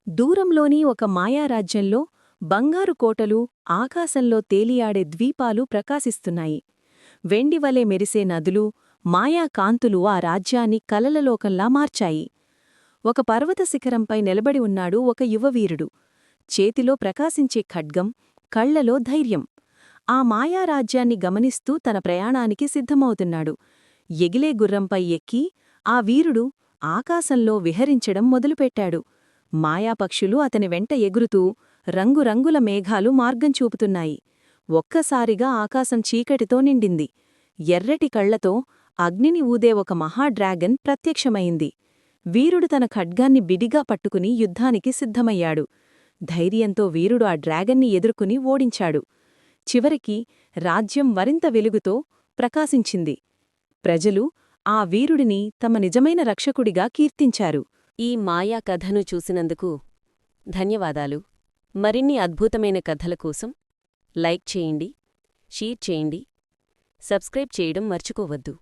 దూరంలోని ఒక మాయారాజ్యంలో బంగారు కోటలు, ఆకాశంలో తేలియాడే ద్వీపాలు ప్రకాశిస్తున్నాయి. వెండివలె మెరిసే నదులు, మాయా కాంతులు ఆ రాజ్యాన్ని కలలలోకంలా మార్చాయి. ఒక పర్వత శిఖరంపై నిలబడి ఉన్నాడు ఒక యువవీరుడు. చేతిలో ప్రకాశించే ఖడ్గం, కళ్లలో ధైర్యం. ఆ మాయారాజ్యాన్ని గమనిస్తూ తన ప్రయాణానికి సిద్ధమవుతున్నాడు. ఎగిలే గుర్రంపై ఎక్కి ఆ వీరుడు ఆకాశంలో విహరించడం మొదలుపెట్టాడు. మాయాపక్షులు అతని వెంట ఎగురుతూ రంగురంగుల మేఘాలు మార్గం చూపుతున్నాయి. ఒక్కసారిగా ఆకాశం చీకటితో నిండింది. ఎర్రటి కళ్లతో అగ్నిని ఊదే ఒక మహాడ్రాగన్ ప్రత్యక్షమైంది. వీరుడు తన ఖడ్గాన్ని బిడిగా పట్టుకుని యుద్ధానికి సిద్ధమయ్యాడు. ధైర్యంతో వీరుడు ఆ డ్రాగన్ని ఎదుర్కొని ఓడించాడు. చివరికి రాజ్యం మరింత వెలుగుతో ప్రకాశించింది. ప్రజలు ఆ వీరుడిని తమ నిజమైన రక్షకుడిగా కీర్తించారు. ఈ మాయా కథను చూసినందుకు ధన్యవాదాలు. మరిన్ని అద్భుతమైన కథల కోసం లైక్ చేయండి, షేర్ చేయండి, సబ్స్క్రైబ్ చేయడం మర్చిపోవద్దు.